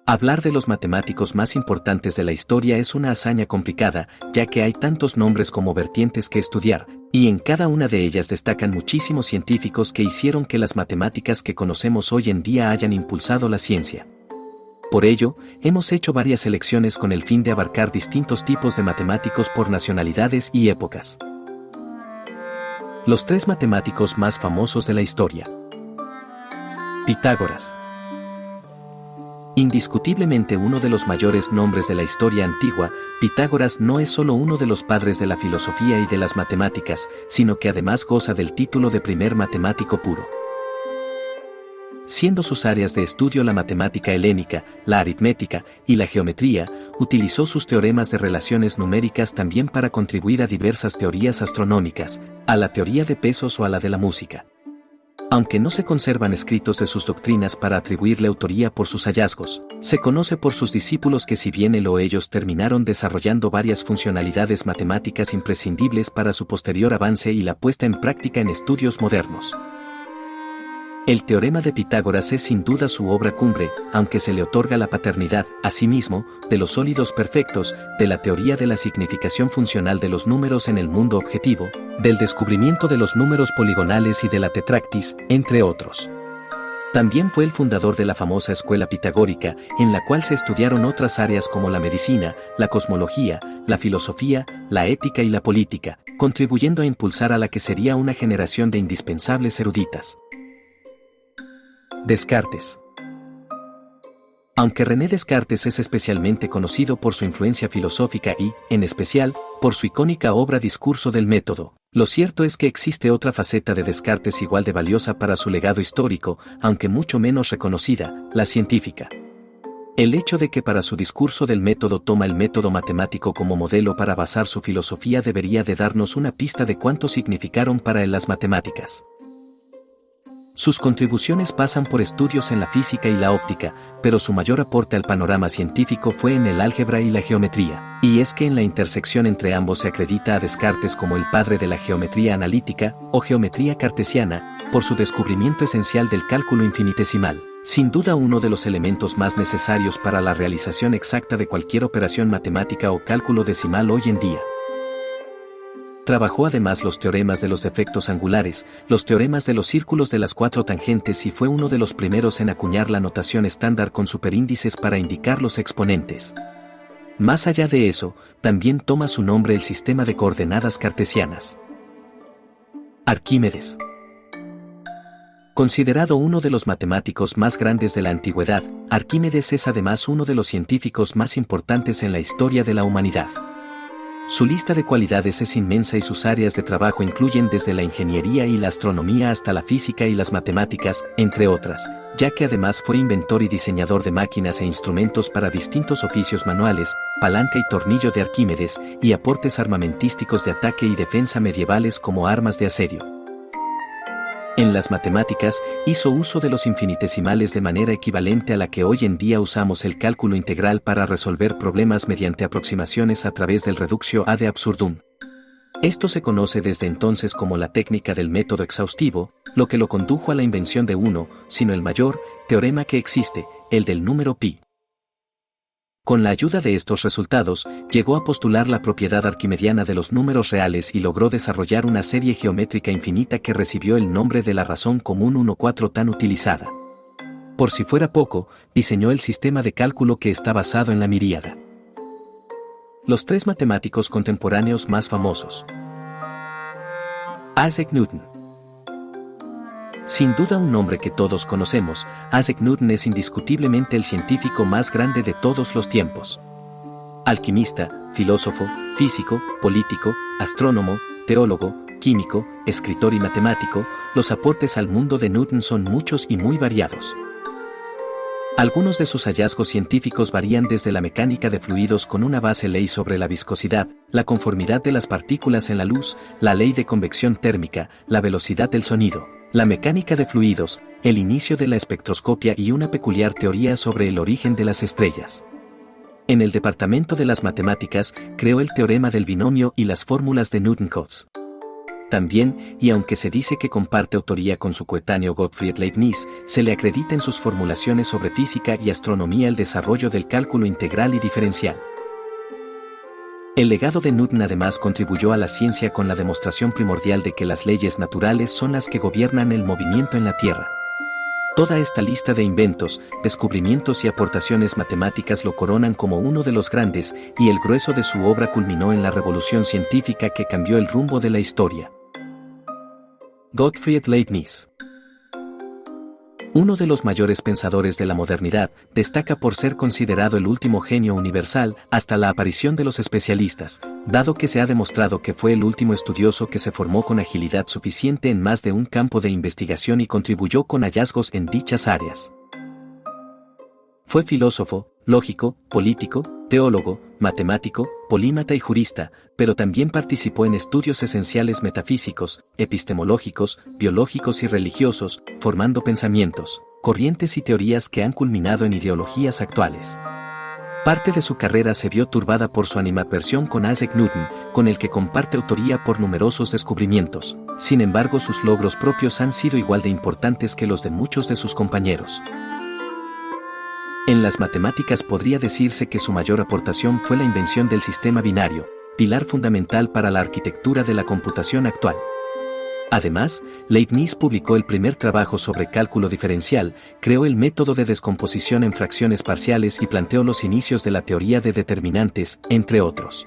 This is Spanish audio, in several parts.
Hablar de los matemáticos más importantes de la historia es una hazaña complicada, ya que hay tantos nombres como vertientes que estudiar, y en cada una de ellas destacan muchísimos científicos que hicieron que las matemáticas que conocemos hoy en día hayan impulsado la ciencia. Por ello, hemos hecho varias selecciones con el fin de abarcar distintos tipos de matemáticos por nacionalidades y épocas. Los 3 matemáticos más famosos de la historia. Pitágoras. Indiscutiblemente uno de los mayores nombres de la historia antigua, Pitágoras no es solo uno de los padres de la filosofía y de las matemáticas, sino que además goza del título de primer matemático puro. Siendo sus áreas de estudio la matemática helénica, la aritmética y la geometría, utilizó sus teoremas de relaciones numéricas también para contribuir a diversas teorías astronómicas, a la teoría de pesos o a la de la música. Aunque no se conservan escritos de sus doctrinas para atribuirle autoría por sus hallazgos, se conoce por sus discípulos que si bien él o ellos terminaron desarrollando varias funcionalidades matemáticas imprescindibles para su posterior avance y la puesta en práctica en estudios modernos. El teorema de Pitágoras es sin duda su obra cumbre, aunque se le otorga la paternidad, asimismo, de los sólidos perfectos, de la teoría de la significación funcional de los números en el mundo objetivo, del descubrimiento de los números poligonales y de la tetractis, entre otros. También fue el fundador de la famosa escuela pitagórica, en la cual se estudiaron otras áreas como la medicina, la cosmología, la filosofía, la ética y la política, contribuyendo a impulsar a la que sería una generación de indispensables eruditas. Descartes. Aunque René Descartes es especialmente conocido por su influencia filosófica y, en especial, por su icónica obra Discurso del Método, lo cierto es que existe otra faceta de Descartes igual de valiosa para su legado histórico, aunque mucho menos reconocida, la científica. El hecho de que para su Discurso del Método toma el método matemático como modelo para basar su filosofía debería de darnos una pista de cuánto significaron para él las matemáticas. Sus contribuciones pasan por estudios en la física y la óptica, pero su mayor aporte al panorama científico fue en el álgebra y la geometría, y es que en la intersección entre ambos se acredita a Descartes como el padre de la geometría analítica, o geometría cartesiana, por su descubrimiento esencial del cálculo infinitesimal, sin duda uno de los elementos más necesarios para la realización exacta de cualquier operación matemática o cálculo decimal hoy en día. Trabajó además los teoremas de los defectos angulares, los teoremas de los círculos de las 4 tangentes y fue uno de los primeros en acuñar la notación estándar con superíndices para indicar los exponentes. Más allá de eso, también toma su nombre el sistema de coordenadas cartesianas. Arquímedes. Considerado uno de los matemáticos más grandes de la antigüedad, Arquímedes es además uno de los científicos más importantes en la historia de la humanidad. Su lista de cualidades es inmensa y sus áreas de trabajo incluyen desde la ingeniería y la astronomía hasta la física y las matemáticas, entre otras, ya que además fue inventor y diseñador de máquinas e instrumentos para distintos oficios manuales, palanca y tornillo de Arquímedes, y aportes armamentísticos de ataque y defensa medievales como armas de asedio. En las matemáticas, hizo uso de los infinitesimales de manera equivalente a la que hoy en día usamos el cálculo integral para resolver problemas mediante aproximaciones a través del reductio ad absurdum. Esto se conoce desde entonces como la técnica del método exhaustivo, lo que lo condujo a la invención de uno, sino el mayor, teorema que existe, el del número pi. Con la ayuda de estos resultados, llegó a postular la propiedad arquimediana de los números reales y logró desarrollar una serie geométrica infinita que recibió el nombre de la razón común 1,4 tan utilizada. Por si fuera poco, diseñó el sistema de cálculo que está basado en la miríada. Los 3 matemáticos contemporáneos más famosos. Isaac Newton. Sin duda un nombre que todos conocemos, Isaac Newton es indiscutiblemente el científico más grande de todos los tiempos. Alquimista, filósofo, físico, político, astrónomo, teólogo, químico, escritor y matemático, los aportes al mundo de Newton son muchos y muy variados. Algunos de sus hallazgos científicos varían desde la mecánica de fluidos con una base ley sobre la viscosidad, la conformidad de las partículas en la luz, la ley de convección térmica, la velocidad del sonido, la mecánica de fluidos, el inicio de la espectroscopia y una peculiar teoría sobre el origen de las estrellas. En el departamento de las matemáticas, creó el teorema del binomio y las fórmulas de Newton-Cotes. También, y aunque se dice que comparte autoría con su coetáneo Gottfried Leibniz, se le acredita en sus formulaciones sobre física y astronomía el desarrollo del cálculo integral y diferencial. El legado de Newton además contribuyó a la ciencia con la demostración primordial de que las leyes naturales son las que gobiernan el movimiento en la Tierra. Toda esta lista de inventos, descubrimientos y aportaciones matemáticas lo coronan como uno de los grandes, y el grueso de su obra culminó en la revolución científica que cambió el rumbo de la historia. Gottfried Leibniz. Uno de los mayores pensadores de la modernidad, destaca por ser considerado el último genio universal hasta la aparición de los especialistas, dado que se ha demostrado que fue el último estudioso que se formó con agilidad suficiente en más de un campo de investigación y contribuyó con hallazgos en dichas áreas. Fue filósofo, lógico, político, teólogo, matemático, polímata y jurista, pero también participó en estudios esenciales metafísicos, epistemológicos, biológicos y religiosos, formando pensamientos, corrientes y teorías que han culminado en ideologías actuales. Parte de su carrera se vio turbada por su animadversión con Isaac Newton, con el que comparte autoría por numerosos descubrimientos. Sin embargo, sus logros propios han sido igual de importantes que los de muchos de sus compañeros. En las matemáticas podría decirse que su mayor aportación fue la invención del sistema binario, pilar fundamental para la arquitectura de la computación actual. Además, Leibniz publicó el primer trabajo sobre cálculo diferencial, creó el método de descomposición en fracciones parciales y planteó los inicios de la teoría de determinantes, entre otros.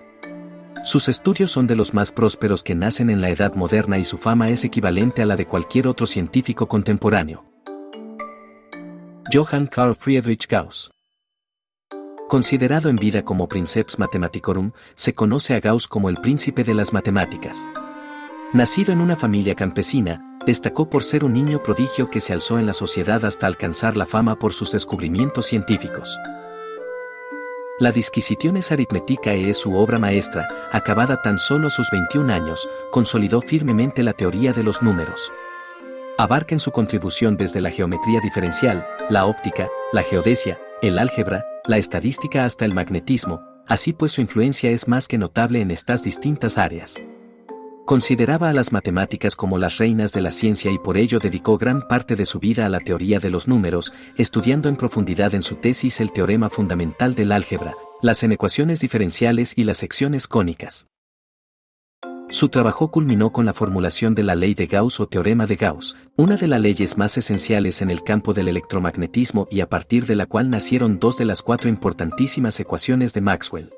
Sus estudios son de los más prósperos que nacen en la Edad Moderna y su fama es equivalente a la de cualquier otro científico contemporáneo. Johann Carl Friedrich Gauss. Considerado en vida como Princeps Mathematicorum, se conoce a Gauss como el príncipe de las matemáticas. Nacido en una familia campesina, destacó por ser un niño prodigio que se alzó en la sociedad hasta alcanzar la fama por sus descubrimientos científicos. La Disquisitiones Arithmeticae es su obra maestra, acabada tan solo a sus 21 años, consolidó firmemente la teoría de los números. Abarca en su contribución desde la geometría diferencial, la óptica, la geodesia, el álgebra, la estadística hasta el magnetismo, así pues su influencia es más que notable en estas distintas áreas. Consideraba a las matemáticas como las reinas de la ciencia y por ello dedicó gran parte de su vida a la teoría de los números, estudiando en profundidad en su tesis el teorema fundamental del álgebra, las inecuaciones diferenciales y las secciones cónicas. Su trabajo culminó con la formulación de la ley de Gauss o teorema de Gauss, una de las leyes más esenciales en el campo del electromagnetismo y a partir de la cual nacieron dos de las cuatro importantísimas ecuaciones de Maxwell.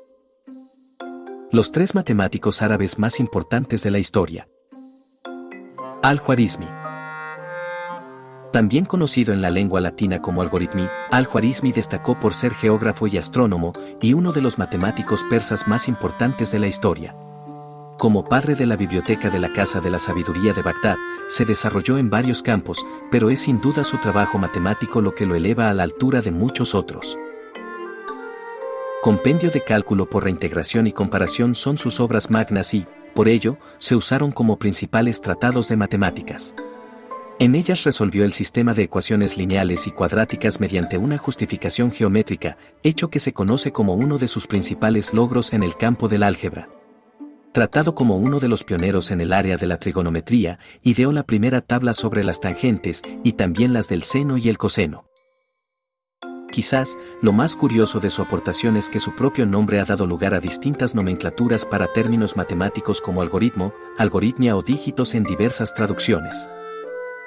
Los tres matemáticos árabes más importantes de la historia. Al-Khwarizmi. También conocido en la lengua latina como Algoritmi, Al-Khwarizmi destacó por ser geógrafo y astrónomo y uno de los matemáticos persas más importantes de la historia. Como padre de la biblioteca de la Casa de la Sabiduría de Bagdad, se desarrolló en varios campos, pero es sin duda su trabajo matemático lo que lo eleva a la altura de muchos otros. Compendio de cálculo por reintegración y comparación son sus obras magnas y, por ello, se usaron como principales tratados de matemáticas. En ellas resolvió el sistema de ecuaciones lineales y cuadráticas mediante una justificación geométrica, hecho que se conoce como uno de sus principales logros en el campo del álgebra. Tratado como uno de los pioneros en el área de la trigonometría, ideó la primera tabla sobre las tangentes y también las del seno y el coseno. Quizás, lo más curioso de su aportación es que su propio nombre ha dado lugar a distintas nomenclaturas para términos matemáticos como algoritmo, algoritmia o dígitos en diversas traducciones.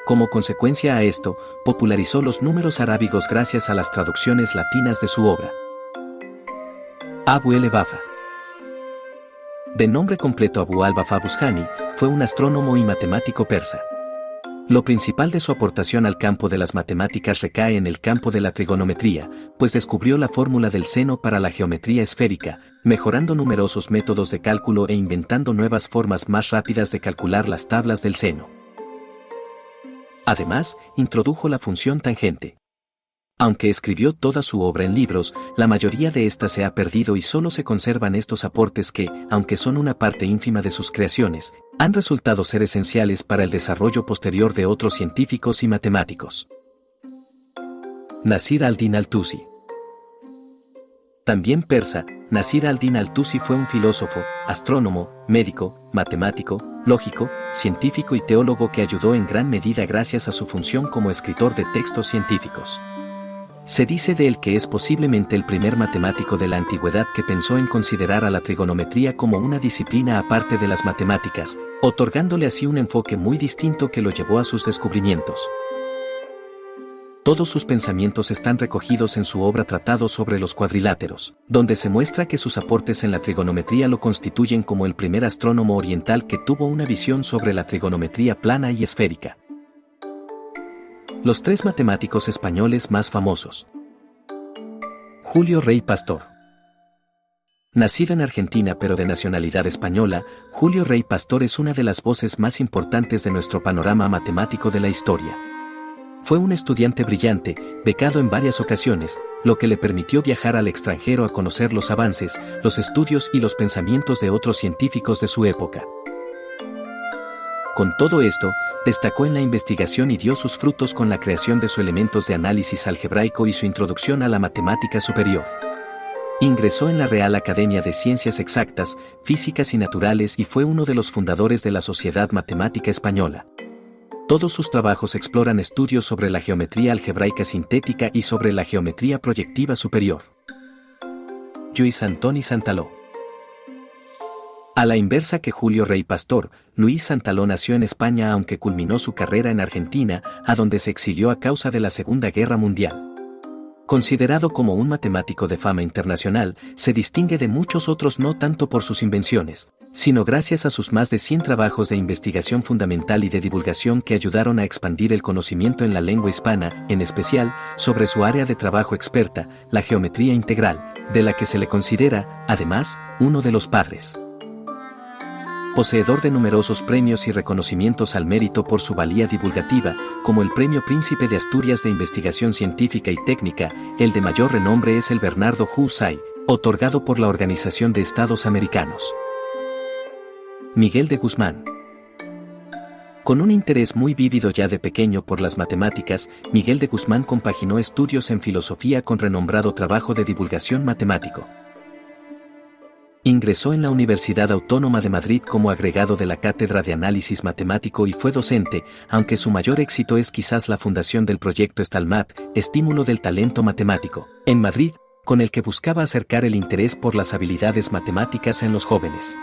Como consecuencia a esto, popularizó los números arábigos gracias a las traducciones latinas de su obra. Abu el-Wafa. De nombre completo Abu al-Wafa Buzjani, fue un astrónomo y matemático persa. Lo principal de su aportación al campo de las matemáticas recae en el campo de la trigonometría, pues descubrió la fórmula del seno para la geometría esférica, mejorando numerosos métodos de cálculo e inventando nuevas formas más rápidas de calcular las tablas del seno. Además, introdujo la función tangente. Aunque escribió toda su obra en libros, la mayoría de ésta se ha perdido y solo se conservan estos aportes que, aunque son una parte ínfima de sus creaciones, han resultado ser esenciales para el desarrollo posterior de otros científicos y matemáticos. Nasir al-Din al-Tusi. También persa, Nasir al-Din al-Tusi fue un filósofo, astrónomo, médico, matemático, lógico, científico y teólogo que ayudó en gran medida gracias a su función como escritor de textos científicos. Se dice de él que es posiblemente el primer matemático de la antigüedad que pensó en considerar a la trigonometría como una disciplina aparte de las matemáticas, otorgándole así un enfoque muy distinto que lo llevó a sus descubrimientos. Todos sus pensamientos están recogidos en su obra Tratado sobre los cuadriláteros, donde se muestra que sus aportes en la trigonometría lo constituyen como el primer astrónomo oriental que tuvo una visión sobre la trigonometría plana y esférica. Los 3 matemáticos españoles más famosos. Julio Rey Pastor. Nacido en Argentina pero de nacionalidad española, Julio Rey Pastor es una de las voces más importantes de nuestro panorama matemático de la historia. Fue un estudiante brillante, becado en varias ocasiones, lo que le permitió viajar al extranjero a conocer los avances, los estudios y los pensamientos de otros científicos de su época. Con todo esto, destacó en la investigación y dio sus frutos con la creación de sus elementos de análisis algebraico y su introducción a la matemática superior. Ingresó en la Real Academia de Ciencias Exactas, Físicas y Naturales y fue uno de los fundadores de la Sociedad Matemática Española. Todos sus trabajos exploran estudios sobre la geometría algebraica sintética y sobre la geometría proyectiva superior. Lluís Antoni Santaló. A la inversa que Julio Rey Pastor, Luis Santaló nació en España aunque culminó su carrera en Argentina, a donde se exilió a causa de la Segunda Guerra Mundial. Considerado como un matemático de fama internacional, se distingue de muchos otros no tanto por sus invenciones, sino gracias a sus más de 100 trabajos de investigación fundamental y de divulgación que ayudaron a expandir el conocimiento en la lengua hispana, en especial, sobre su área de trabajo experta, la geometría integral, de la que se le considera, además, uno de los padres. Poseedor de numerosos premios y reconocimientos al mérito por su valía divulgativa, como el Premio Príncipe de Asturias de Investigación Científica y Técnica, el de mayor renombre es el Bernardo Husay, otorgado por la Organización de Estados Americanos. Miguel de Guzmán. Con un interés muy vívido ya de pequeño por las matemáticas, Miguel de Guzmán compaginó estudios en filosofía con renombrado trabajo de divulgación matemático. Ingresó en la Universidad Autónoma de Madrid como agregado de la Cátedra de Análisis Matemático y fue docente, aunque su mayor éxito es quizás la fundación del proyecto Stalmat, Estímulo del Talento Matemático, en Madrid, con el que buscaba acercar el interés por las habilidades matemáticas en los jóvenes.